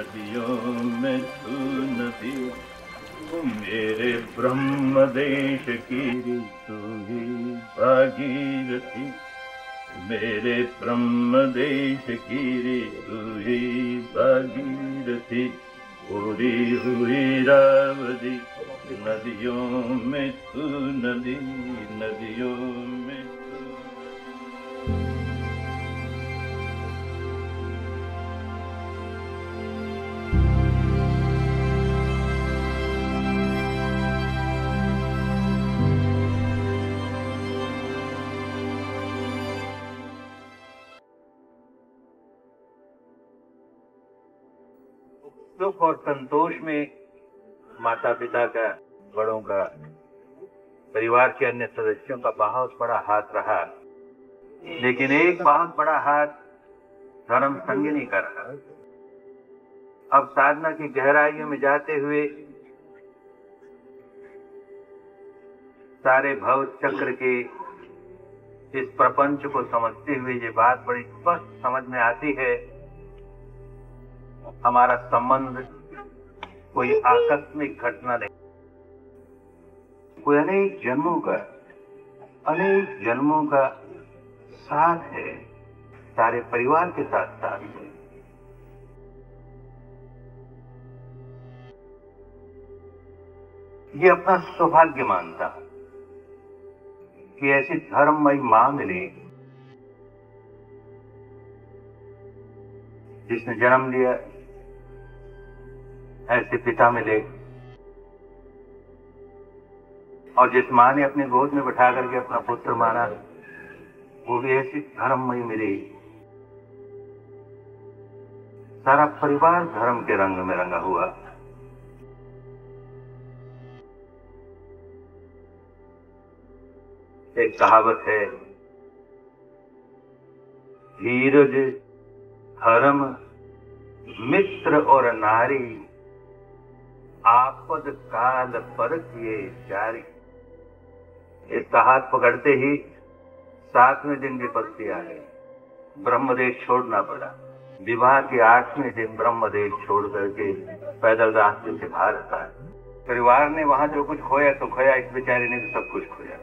नदियों में तू नदी, तू मेरे ब्रह्म देश की तू ही भागीरथी, मेरे ब्रह्म देश की तू ही भागीरथी, पूरी हुई रावदी नदियों में तू नदी, नदियों में तू। सुख और संतोष में माता पिता का, बड़ों का, परिवार के अन्य सदस्यों का बहुत बड़ा हाथ रहा, लेकिन एक बहुत बड़ा हाथ धर्म संगिनी का रहा। अब साधना की गहराइयों में जाते हुए सारे भव चक्र के इस प्रपंच को समझते हुए ये बात बड़ी स्पष्ट समझ में आती है, हमारा संबंध कोई आकस्मिक घटना नहीं, कोई अनेक जन्मों का साथ है, सारे परिवार के साथ साथ है। ये अपना सौभाग्य मानता हूं कि ऐसी धर्ममयी मां मिली जिसने जन्म लिया, ऐसे पिता मिले और जिस मां ने अपनी गोद में बैठा करके अपना पुत्र माना, वो भी ऐसी धर्ममयी मिली। सारा परिवार धर्म के रंग में रंगा हुआ। एक कहावत है, धीरज धर्म मित्र और नारी, आपद काल पर किए जारी। इसका हाथ पकड़ते ही 7वें दिन विपत्ति आ गई, ब्रह्मदेश छोड़ना पड़ा। विवाह के 8वें दिन ब्रह्मदेश छोड़ करके पैदल रास्ते से बाहर आता है। परिवार ने वहां जो कुछ खोया तो खोया, इस बेचारे ने भी सब कुछ खोया।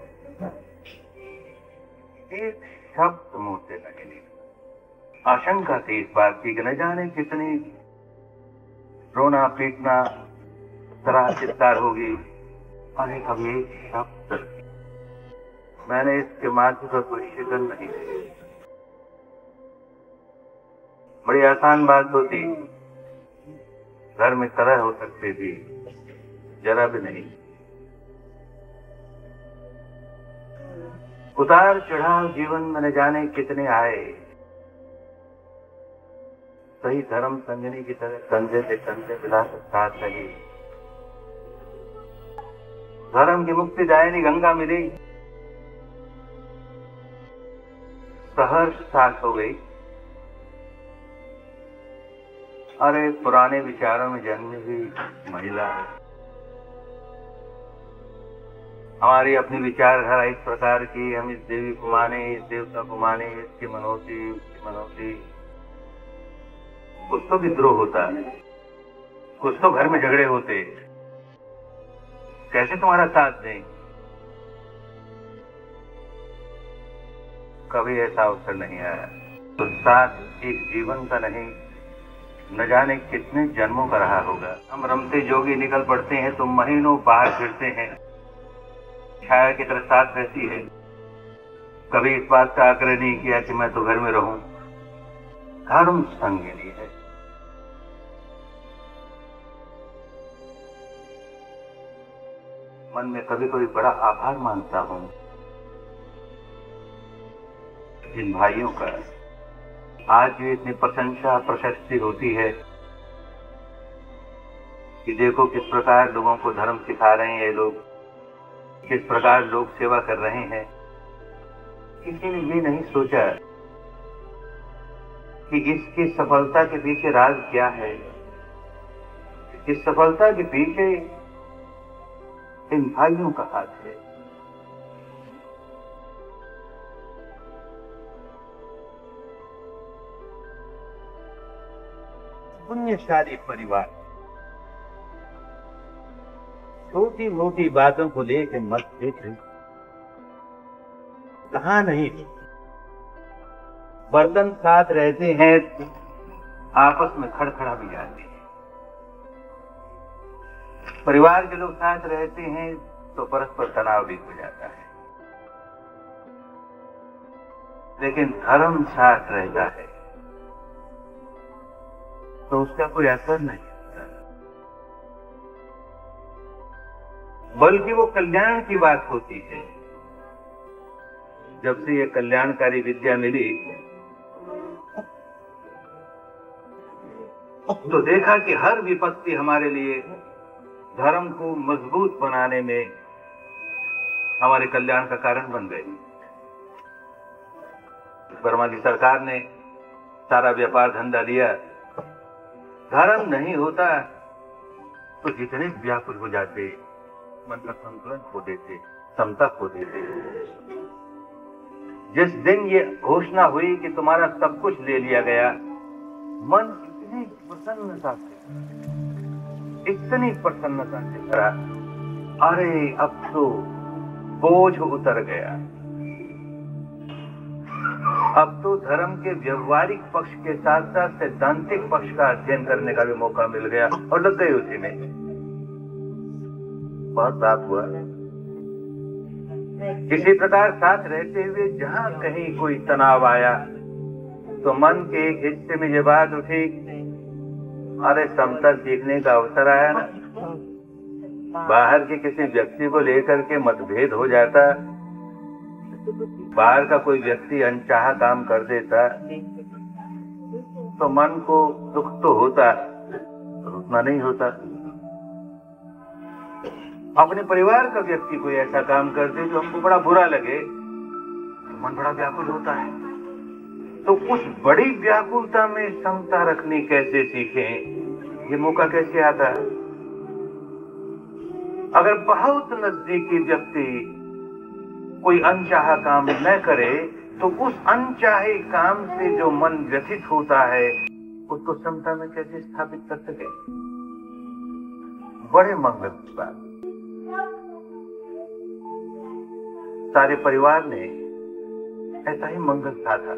एक शब्द मुंह से नहीं निकला। आशंका थी इस बात की कि न जाने कितनी रोना पीटना तरह चित्कार होगी। अरे कभी एक शब्द मैंने इसके माध्यम पर कोई शिकन नहीं दी। बड़ी आसान बात होती, घर में कलह हो सकती थी, जरा भी नहीं। उतार चढ़ाव जीवन में न जाने कितने आए, सही धर्म संगिनी की तरह कंधे से कंधे मिलाकर साथ रही। धर्म की मुक्ति दायिनी गंगा मिली, सहर्ष साथ हो गई। अरे पुराने विचारों में जन्मी हुई महिला, हमारी अपनी विचारधारा इस प्रकार की, हम इस देवी को माने, इस देवता को माने, इसकी मनोती उसकी मनोती। कुछ तो विद्रोह होता है, कुछ तो घर में झगड़े होते, कैसे तुम्हारा साथ दें? कभी ऐसा अवसर नहीं आया। तो साथ एक जीवन का नहीं, न जाने कितने जन्मों का रहा होगा। हम रमते जोगी निकल पड़ते हैं तो महीनों बाहर फिरते हैं, छाया की तरह साथ रहती है। कभी इस बात का आग्रह नहीं किया कि मैं तो घर में रहूं। धर्म संगिनी है। मन में कभी कभी बड़ा आभार मानता हूं इन भाइयों का। आज जो इतनी प्रशंसा प्रशस्ति होती है कि देखो किस प्रकार लोगों को धर्म सिखा रहे हैं ये लोग, किस प्रकार लोग सेवा कर रहे हैं। किसी ने ये नहीं सोचा कि इसकी सफलता के पीछे राज क्या है। इस सफलता के पीछे इन भाइयों का हाथ है। पुण्यशाली परिवार। छोटी मोटी बातों को लेकर मत देख, कहा नहीं। बर्तन साथ रहते हैं आपस में खड़खड़ा भी जाते हैं। परिवार के लोग साथ रहते हैं तो परस्पर तनाव भी हो जाता है। लेकिन धर्म साथ रहता है तो उसका कोई असर नहीं होता, बल्कि वो कल्याण की बात होती है। जब से ये कल्याणकारी विद्या मिली तो देखा कि हर विपत्ति हमारे लिए धर्म को मजबूत बनाने में हमारे कल्याण का कारण बन गई। बर्मा की सरकार ने सारा व्यापार धंधा दिया, धर्म नहीं होता तो जितने व्याकुल हो जाते, मन का संतुलन खो देते, समता खो देते। जिस दिन ये घोषणा हुई कि तुम्हारा सब कुछ ले लिया गया, मन इतनी प्रसन्नता से भरा, अरे अब तो बोझ उतर गया। अब तो धर्म के व्यवहारिक पक्ष के साथ साथ सैद्धांतिक पक्ष का अध्ययन करने का भी मौका मिल गया और लग गए उसी में। बहुत साफ हुआ। किसी प्रकार साथ रहते हुए जहां कहीं कोई तनाव आया तो मन के एक हिस्से में ये बात उठी, अरे समता सीखने का अवसर आया ना। बाहर के किसी व्यक्ति को लेकर के मतभेद हो जाता, बाहर का कोई व्यक्ति अनचाहा काम कर देता तो मन को दुख तो होता, उतना नहीं होता। अपने परिवार का व्यक्ति कोई ऐसा काम कर दे जो हमको बड़ा बुरा लगे तो मन बड़ा व्याकुल होता है। तो उस बड़ी व्याकुलता में समता रखनी कैसे सीखें, ये मौका कैसे आता है? अगर बहुत नजदीकी व्यक्ति कोई अनचाहा काम न करे तो उस अनचाहे काम से जो मन व्यथित होता है उसको समता में कैसे स्थापित कर सके? बड़े मंगल की बात। सारे परिवार ने ऐसा ही मंगल साधा।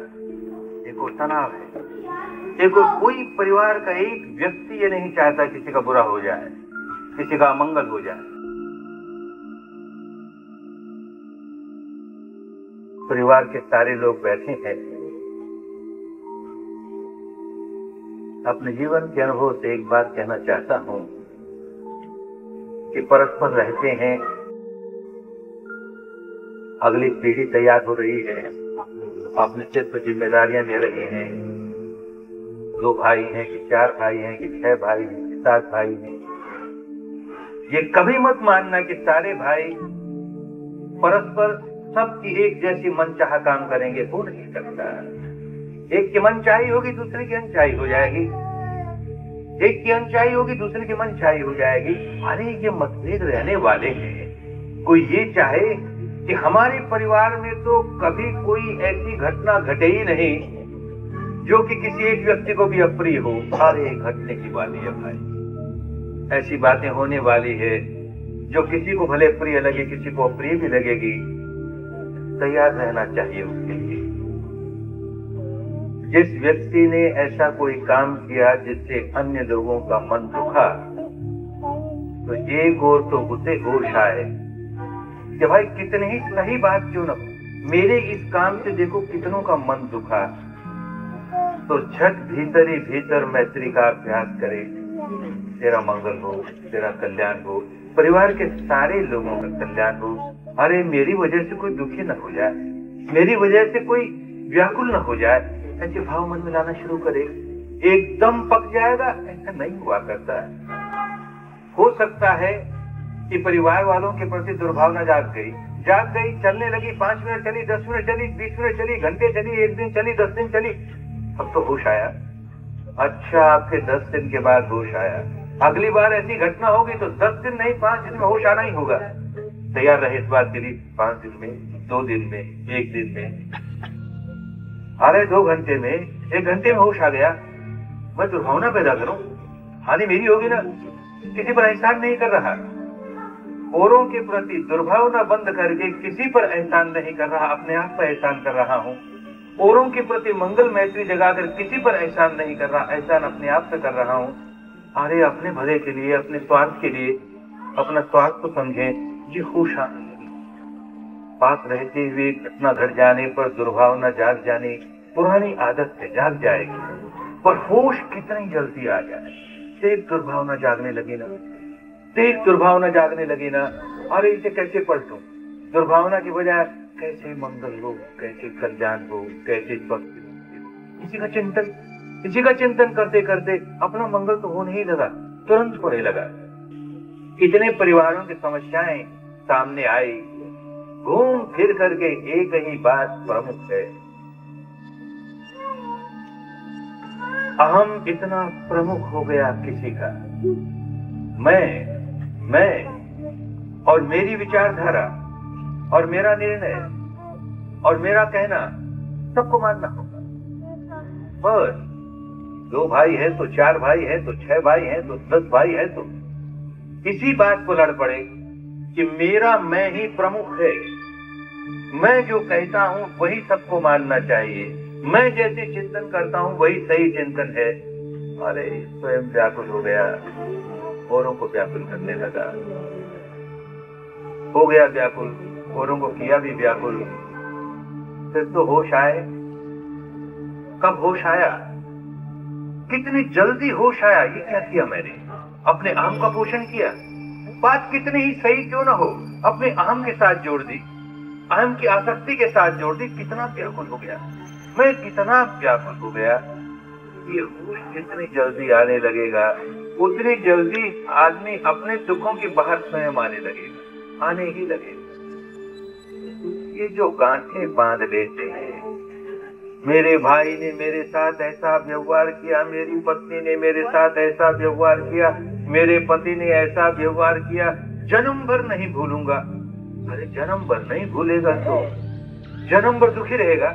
एक और तनाव है, एक और कोई परिवार का एक व्यक्ति ये नहीं चाहता किसी का बुरा हो जाए, किसी का अमंगल हो जाए। परिवार के सारे लोग बैठे हैं, अपने जीवन के अनुभव से एक बात कहना चाहता हूं कि परस्पर रहते हैं, अगली पीढ़ी तैयार हो रही है, अपने सिर पर जिम्मेदारियां ले रही हैं। 2 भाई हैं कि 4 भाई हैं कि 6 भाई हैं कि 7 भाई हैं। ये कभी मत मानना कि सारे भाई परस्पर सबकी एक जैसी मनचाहा काम करेंगे, हो नहीं सकता। एक की मनचाही होगी दूसरे की अनचाही हो जाएगी, एक की अनचाही होगी दूसरे की मनचाही हो जाएगी। अरे ये मतभेद रहने वाले हैं। कोई ये चाहे कि हमारे परिवार में तो कभी कोई ऐसी घटना घटे ही नहीं जो कि किसी एक व्यक्ति को भी अप्रिय हो। अरे घटने की वाली है भाई, ऐसी बातें होने वाली है जो किसी को भले प्रिय लगे, किसी को अप्रिय भी लगेगी। तैयार रहना चाहिए उसके लिए। जिस व्यक्ति ने ऐसा कोई काम किया जिससे अन्य लोगों का मन दुखा, तो एक और तो उसे होश आए कि भाई कितनी ही सही बात क्यों न हो, मेरे इस काम से देखो कितनों का मन दुखा, तो झट भीतर ही भीतर मैत्री का अभ्यास करे। तेरा मंगल हो, तेरा कल्याण हो, परिवार के सारे लोगों का कल्याण हो। अरे मेरी वजह से कोई दुखी न हो जाए, मेरी वजह से कोई व्याकुल न हो जाए, ऐसे भाव मन में लाना शुरू करे। एकदम पक जाएगा, ऐसा नहीं हुआ करता है। हो सकता है कि परिवार वालों के प्रति दुर्भावना जाग गई, चलने लगी। 5 मिनट चली, 10 मिनट चली, 20 मिनट चली, घंटे चली, 1 दिन चली, 10 दिन चली, अब तो होश आया। अच्छा, आपके 10 दिन के बाद होश आया। अगली बार ऐसी घटना होगी तो 10 दिन नहीं 5 दिन में होश आना ही होगा। तैयार रहे इस बात के लिए। 5 दिन में, 2 दिन में, 1 दिन में, अरे 2 घंटे में, 1 घंटे में होश आ गया मैं दुर्भावना पैदा करूं? हानि मेरी होगी ना। किसी पर एहसान नहीं कर रहा, औरों के प्रति दुर्भावना बंद करके किसी पर एहसान नहीं कर रहा, अपने आप पर एहसान कर रहा हूं। औरों के प्रति मंगल मैत्री जगाकर किसी पर एहसान नहीं कर रहा, एहसान अपने आप से कर रहा हूं। अरे अपने भले के लिए, अपने स्वार्थ के लिए, अपना स्वार्थ तो समझें। ये होश पास रहते हुए घटना घट जाने पर दुर्भावना जाग जानी पुरानी आदत से जाग जाएगी, पर होश कितनी जल्दी आ जाए। एक दुर्भावना जागने लगी ना, एक दुर्भावना जागने लगी ना, अरे इसे कैसे पलटूं? दुर्भावना की बजाय कैसे मंगल हो, कैसे कल्याण हो, कैसे इसी का चिंतन करते करते अपना मंगल तो होने ही लगा, तुरंत होने लगा। कितने परिवारों की समस्याएं सामने आई, घूम फिर करके एक ही बात प्रमुख है, अहम इतना प्रमुख हो गया किसी का। मैं और मेरी विचारधारा और मेरा निर्णय और मेरा कहना सबको मानना होगा। बस 2 भाई है तो 4 भाई है तो 6 भाई है तो 10 भाई है तो इसी बात को लड़ पड़े कि मेरा मैं ही प्रमुख है। मैं जो कहता हूं वही सबको मानना चाहिए, मैं जैसे चिंतन करता हूं वही सही चिंतन है। अरे स्वयं व्याकुल हो गया, औरों को व्याकुल करने लगा, हो गया व्याकुल, औरों को किया भी व्याकुल। फिर तो होश आए। कब होश आया? कितनी जल्दी होश आया। ये क्या किया मैंने? अपने अहम का पोषण किया। बात कितनी ही सही क्यों ना हो, अपने अहम के साथ जोड़ दी, अहम की आसक्ति के साथ जोड़ दी। कितना व्याकुल हो गया मैं, कितना व्याकुल हो गया। ये होश जितनी जल्दी आने लगेगा उतनी जल्दी आदमी अपने दुखों की बाहर स्वयं आने लगेगा, आने ही लगेगा। ये जो गांठें बांध लेते हैं, मेरे भाई ने मेरे साथ ऐसा व्यवहार किया, मेरी पत्नी ने मेरे साथ ऐसा व्यवहार किया, मेरे पति ने ऐसा व्यवहार किया, जन्म भर नहीं भूलूंगा। अरे जन्म भर नहीं भूलेगा तो जन्म भर दुखी रहेगा,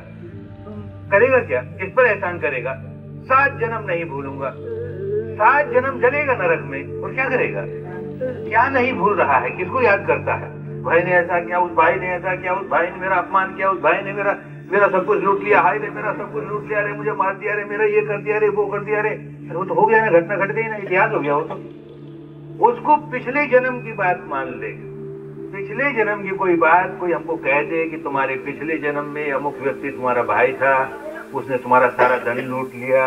करेगा क्या? किस पर एहसान करेगा? 7 जन्म नहीं भूलूंगा, 7 जन्म जलेगा नरक में, और क्या करेगा? क्या नहीं भूल रहा है, किसको याद करता है? भाई ने ऐसा किया, उस भाई ने ऐसा किया, उस भाई ने मेरा अपमान किया, उस भाई ने मेरा सब कुछ लूट लिया, हाय रे मेरा सब कुछ लूट लिया, रे मुझे मार दिया, रे मेरा ये कर दिया, रे वो कर दिया, रे वो तो हो गया ना, घटना घट गई ना, इतिहास हो गया। वो तो उसको पिछले जन्म की बात मान ले, पिछले जन्म की कोई बात कोई हमको कह दे कि तुम्हारे पिछले जन्म में अमुक व्यक्ति तुम्हारा भाई था, उसने तुम्हारा सारा धन लूट लिया,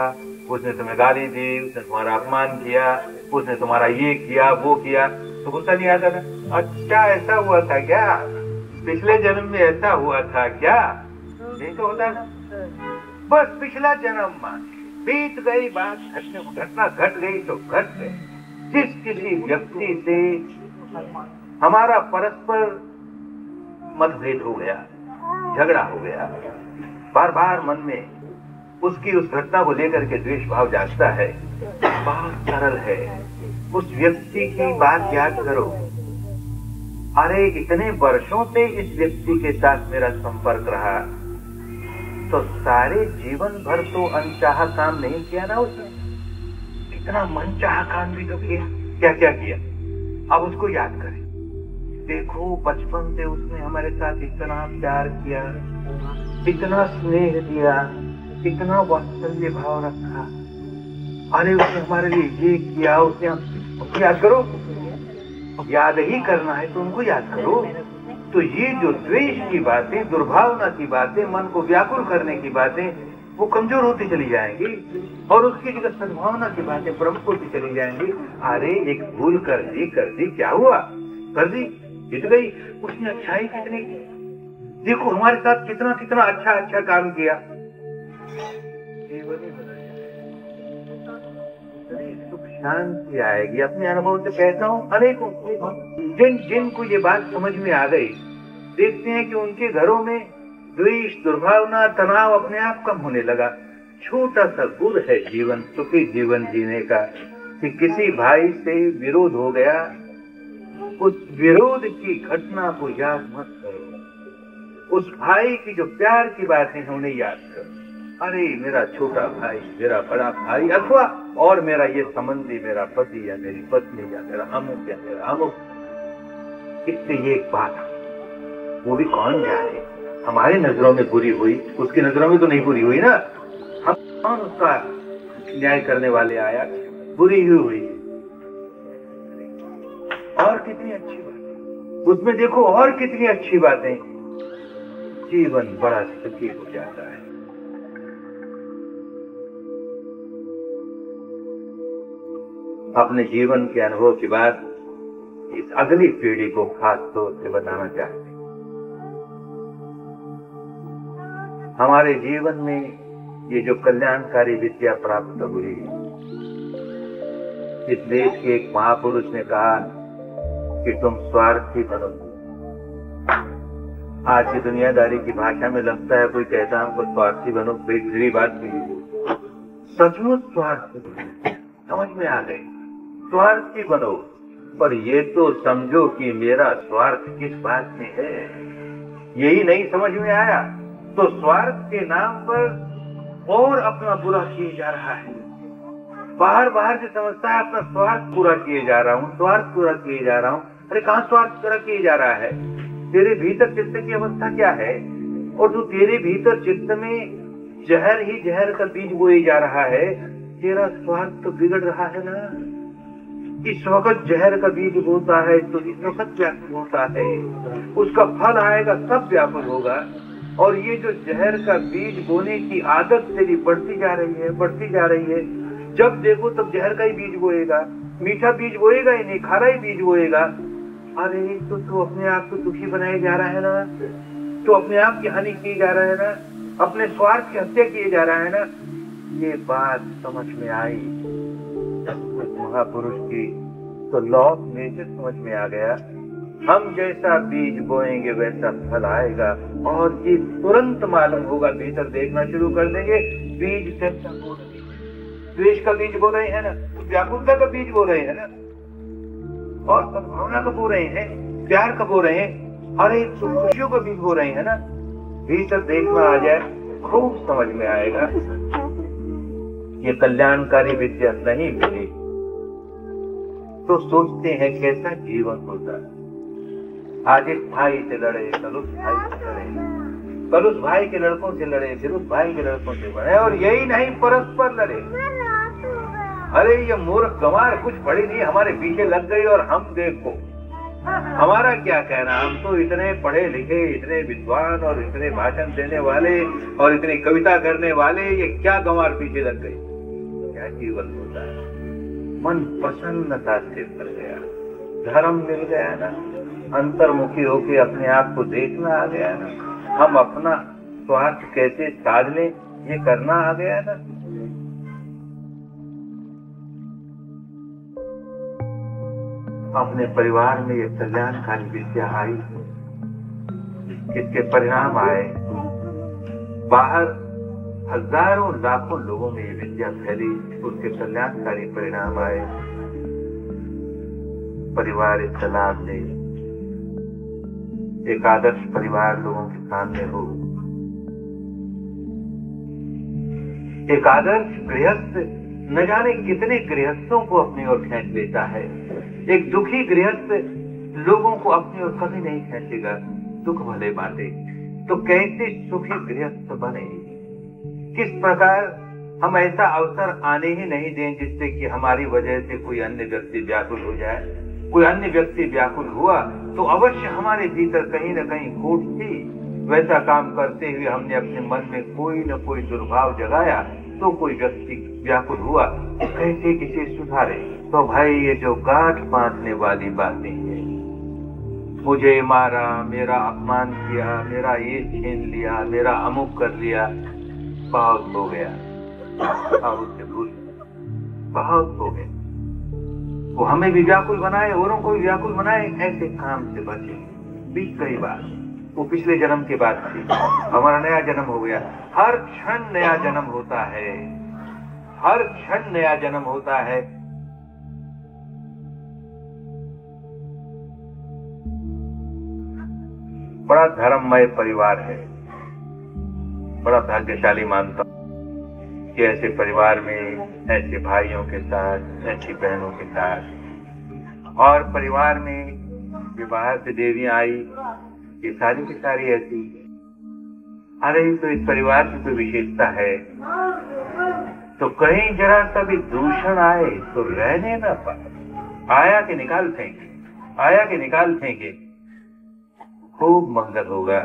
उसने तुम्हें गाली दी, उसने तुम्हारा अपमान किया, उसने तुम्हारा ये किया वो किया, तो गुस्सा नहीं आता था? अच्छा ऐसा हुआ था क्या? पिछले जन्म में ऐसा हुआ था क्या? नहीं तो होता ना। बस पिछला जन्म मान, बीत गई बात, घटना घट गई तो घट गई। जिस किसी व्यक्ति से हमारा परस्पर मतभेद हो गया, झगड़ा हो गया, बार बार मन में उसकी उस घटना को लेकर के द्वेष भाव जागता है, बहुत सरल है। उस व्यक्ति की बात याद करो। अरे इतने वर्षों से इस व्यक्ति के साथ मेरा संपर्क रहा, तो सारे जीवन भर तो अनचाहा काम नहीं किया ना उसने, कितना मनचाहा काम भी तो किया। क्या क्या किया? अब उसको याद करें। देखो बचपन से उसने हमारे साथ इतना प्यार किया, इतना स्नेह दिया, इतना वात्सल्य भाव रखा। अरे उसने हमारे लिए ये किया, उसने याद करो, याद ही करना है तो उनको याद करो। तो ये जो द्वेष की बातें, दुर्भावना की बातें, मन को व्याकुल करने की बातें, वो कमजोर होती चली जाएंगी और उसकी जगह सद्भावना की बातें प्रमुख होती चली जाएंगी। अरे एक भूल कर दी, क्या हुआ? कर दी, जीत गई। उसने अच्छाई कितनी, देखो हमारे साथ कितना कितना अच्छा काम किया। सुख शांति आएगी। अपने अनुभव से कहता हूँ, अनेकों जिनको ये बात समझ में आ गई, देखते हैं कि उनके घरों में द्वेष, दुर्भावना, तनाव अपने आप कम होने लगा। छोटा सा गुण है जीवन, सुखी जीवन जीने का, कि किसी भाई से विरोध हो गया, उस विरोध की घटना को याद मत करो, उस भाई की जो प्यार की बातें हैं उन्हें याद करो। अरे मेरा छोटा भाई, मेरा बड़ा भाई, अथवा और मेरा ये संबंधी, मेरा पति या मेरी पत्नी या मेरा अमुक या मेरा अमुक, इससे ये एक बात, वो भी कौन जाने, हमारी नजरों में बुरी हुई, उसकी नजरों में तो नहीं बुरी हुई ना। हम कौन उसका न्याय करने वाले आया, बुरी ही हुई। और कितनी अच्छी बात उसमें देखो, और कितनी अच्छी बातें, जीवन बड़ा सुखी हो जाता है। अपने जीवन के अनुभव की बात इस अगली पीढ़ी को खास तौर से बताना चाहते हैं। हमारे जीवन में ये जो कल्याणकारी विद्या प्राप्त हुई, इस देश के एक महापुरुष ने कहा कि तुम स्वार्थी बनो। आज की दुनियादारी की भाषा में लगता है कोई कहता है हमको स्वार्थी बनो, बेहतरी बात नहीं। सचमुच स्वार्थी समझ में आ गई, स्वार्थी बनो, पर ये तो समझो कि मेरा स्वार्थ किस बात में है, यही नहीं समझ में आया तो स्वार्थ के नाम पर और अपना बुरा किए जा रहा है। बाहर बाहर से समझता है अपना स्वार्थ पूरा किए जा रहा हूँ, स्वार्थ पूरा किए जा रहा हूँ। अरे कहाँ स्वार्थ पूरा किए जा रहा है? तेरे भीतर चित्त की अवस्था क्या है? और जो तेरे भीतर चित्त में जहर ही जहर का बीज बोए जा रहा है, तेरा स्वार्थ तो बिगड़ रहा है ना। इस वक्त जहर का बीज बोता है तो इस वक्त व्याकुल होता है, उसका फल आएगा सब व्याकुल होगा। और ये जो जहर का बीज बोने की आदत तेरी बढ़ती जा रही है, बढ़ती जा रही है। जब देखो तब जहर का ही बीज बोएगा, मीठा बीज बोएगा ही नहीं, खारा ही बीज बोएगा। अरे तो तू अपने आप को दुखी बनाए जा रहा है ना, तो अपने आप की हानि किए जा रहा है ना, अपने स्वार्थ की हत्या किए जा रहा है ना। ये बात समझ में आई महापुरुष की तो लॉ ऑफ नेचर समझ में आ गया। हम जैसा बीज बोएंगे वैसा फल आएगा। और ये तुरंत मालूम होगा, भीतर देखना शुरू कर देंगे। बीज कैसा बो रहे हैं, द्वेष का बीज बो रहे हैं ना, व्याकुलता का बीज बो रहे हैं ना, और सद्भावना का बो रहे हैं, प्यार का बो रहे हैं, अरे खुशियों का बीज बो रहे हैं ना। भीतर देखना आ जाए खूब समझ में आएगा। ये कल्याणकारी विद्या नहीं मिली तो सोचते हैं कैसा जीवन होता। आज इस भाई से लड़े, कल उस भाई से लड़े, कल उस भाई के लड़कों से लड़े, फिर उस भाई के लड़कों से लड़े, और यही नहीं परस्पर लड़े। अरे ये मूर्ख गंवार कुछ पढ़ी नहीं, हमारे पीछे लग गई। और हम देखो हमारा क्या कहना, हम तो इतने पढ़े लिखे, इतने विद्वान और इतने भाषण देने वाले और इतनी कविता करने वाले, ये क्या गंवार पीछे लग गई। क्या जीवन होता है। मन प्रसन्नता से भर गया, धर्म मिल गया ना, अंतर्मुखी होके अपने आप को देखना आ गया ना, हम अपना स्वार्थ कैसे साध लें ये करना आ गया ना। अपने परिवार में ये कल्याणकारी विद्या आई, इसके परिणाम आए। बाहर हजारों लाखों लोगों में ये विद्या फैली, उसके कल्याणकारी परिणाम आए। परिवार इसका लाभ ले, एक आदर्श परिवार लोगों के सामने हो, एक आदर्श गृहस्थ न जाने कितने गृहस्थों को अपनी ओर खींच लेता है। एक दुखी गृहस्थ लोगों को अपनी ओर कभी नहीं खींचेगा। दुख भले बांटे तो कैसे सुखी गृहस्थ बने, किस प्रकार हम ऐसा अवसर आने ही नहीं दें जिससे कि हमारी वजह से कोई अन्य व्यक्ति व्याकुल हो जाए। कोई अन्य व्यक्ति व्याकुल हुआ तो अवश्य हमारे भीतर कहीं न कहीं खोट थी। वैसा काम करते हुए हमने अपने मन में कोई न कोई दुर्भाव जगाया तो कोई व्यक्ति व्याकुल हुआ, कैसे किसे सुधारे। तो भाई ये जो गांठ बांधने वाली बातें हैं, मुझे मारा, मेरा अपमान किया, मेरा ये छीन लिया, मेरा अमुक कर लिया, बहुत हो गया, बहुत से भूल, बहुत हो गया। वो हमें भी व्याकुल बनाए, औरों को भी व्याकुल बनाए, ऐसे काम से बचे। बीत गई बात, वो पिछले जन्म की बात थी, हमारा नया जन्म हो गया। हर क्षण नया जन्म होता है, हर क्षण नया जन्म होता है। बड़ा धर्ममय परिवार है, बड़ा भाग्यशाली मानता हूं। कि ऐसे परिवार में ऐसे भाइयों के साथ, ऐसी बहनों के साथ, और परिवार में ये बाहर से देवियां आई, ये सारी की सारी ऐसी। अरे तो इस परिवार की कोई विशेषता है, तो कहीं जरा सा भी दूषण आए तो रहने न पाए, आया कि निकाल फेंके, आया कि निकाल फेंके। खूब मंगल होगा,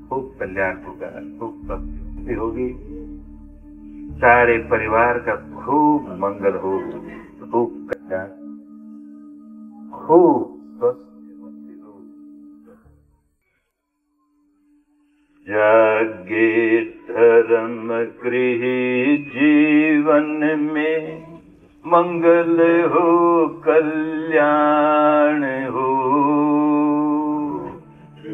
खूब कल्याण होगा, खूब भक्ति होगी, सारे परिवार का खूब मंगल हो, खूब कल्याण, खूब स्वस्थ हो। जागे धर्म गृह जीवन में, मंगल हो कल्याण हो।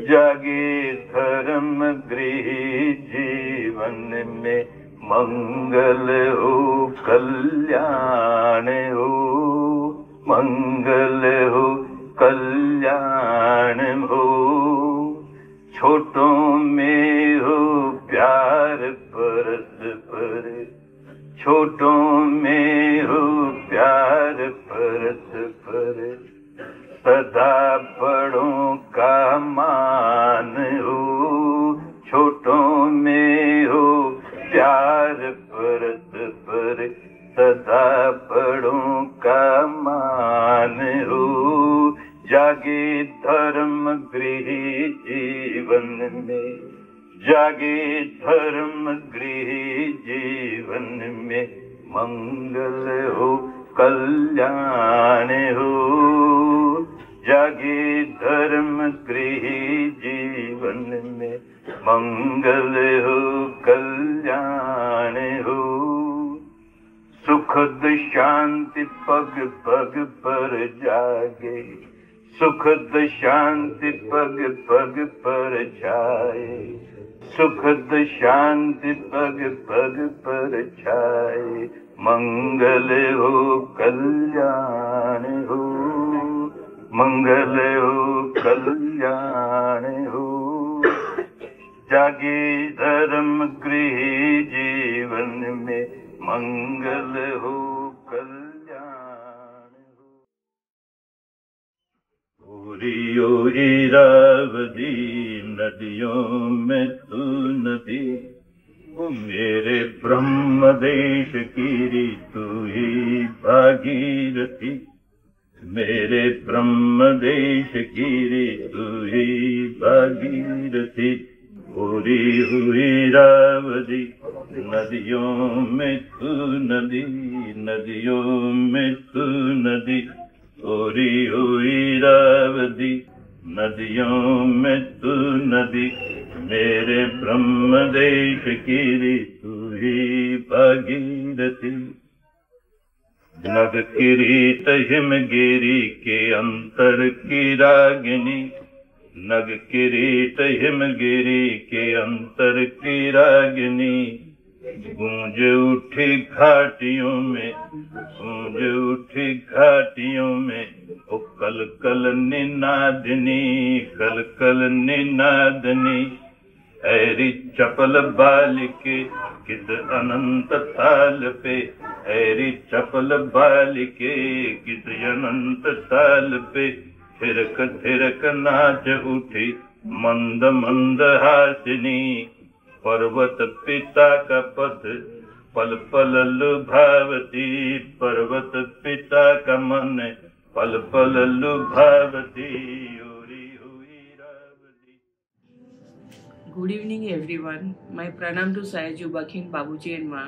जागे धर्म गृह जीवन में, मंगल हो कल्याण हो, मंगल हो कल्याण हो। छोटों में हो प्यार परस्पर, छोटों में हो प्यार परस्पर, सदा बड़ों का मान हो। छोटों में हो प्यार परस्पर, सदा बड़ों का मान हो। जागे धर्म गृह जीवन में, जागे धर्म गृह जीवन में, मंगल हो कल्याण हो। जागे धर्म गृह जीवन में, मंगल हो कल्याण हो। सुखद शांति पग पग पर जागे, सुखद शांति पग पग पर छाए, सुखद शांति पग पग पर छाए। मंगल हो कल्याण हो, मंगल हो कल्याण हो। जागे धर्म गृह जीवन में, मंगल हो कल्याण हो। ओरी ओरी रावदी नदियों में तू नदी, वो मेरे ब्रह्म देश की तू ही भागीरथी, मेरे ब्रह्म देश की तू ही भागीरथी। ओरी हुई रावदी नदियों में तू नदी, नदियों में तू नदी। ओरी हुई रावदी नदियों में तू नदी, मेरे ब्रह्म देश की तू ही भागीरथी। नग किरीट हिमगिरी के अंतर की रागिनी, नग किरीट हिमगिरी के अंतर की रागिनी। गूंज उठी घाटियों में, गूंज उठी घाटियों में, ओ कल कल निनादनी, कल कल निनादनी। ऐरी चपल बालिके किस अनंत ताल पे, ऐरी चपल बालिके किस अनंत ताल पे। थिरक थिरक नाच उठी मंद मंद हासिनी, पर्वत पिता का पथ पल पल लुभावती, पर्वत पिता का मन पल पल लुभावती। ओरी हुई रावदी। Good evening everyone. My pranam to Sayaju Bakhin, Babuji and Ma.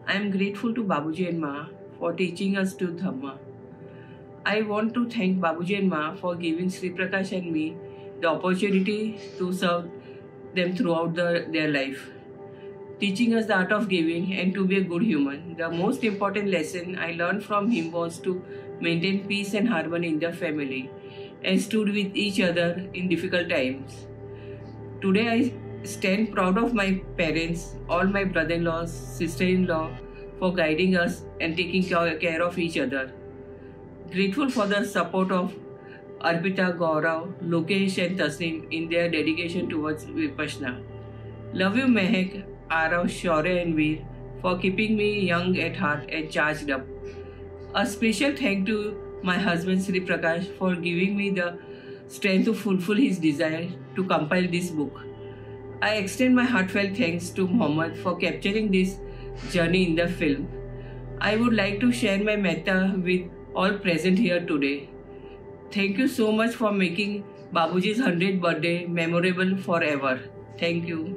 I am grateful to Babuji and Ma for teaching us to Dhamma. I want to thank Babuji and Ma for giving Sri Prakash and me the opportunity to serve them throughout their life, teaching us the art of giving and to be a good human. The most important lesson I learned from him was to maintain peace and harmony in the family and stood with each other in difficult times. Today I stand proud of my parents, all my brother-in-laws, sister-in-law for guiding us and taking care of each other. Grateful for the support of Arpita, Gaurav, Lokesh and Tasnim in their dedication towards Vipassana. Love you Mehak, Arav, Shaurya and Veer for keeping me young at heart and charged up. A special thank to my husband Sri Prakash for giving me the strength to fulfill his desire to compile this book. I extend my heartfelt thanks to Mohammed for capturing this journey in the film. I would like to share my metta with all present here today. Thank you so much for making Babuji's 100th birthday memorable forever. Thank you.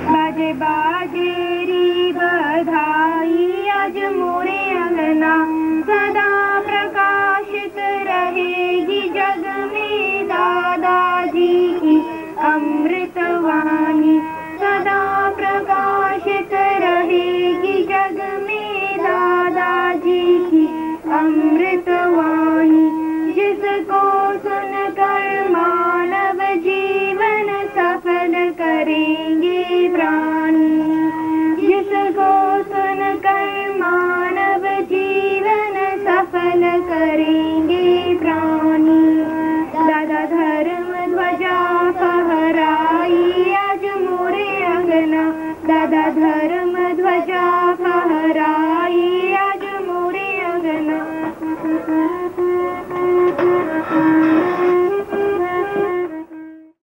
बाजे बाजे री बधाई आज मोरे अंगना सदा प्रकाशित रहेगी जग में दादाजी की अमृतवाणी सदा प्रकाशित रहेगी जग में दादाजी की अमृतवाणी जिसको सुनकर मानव जीवन सफल करेंगे प्राणी जिसको सुनकर मानव जीवन सफल करेंगे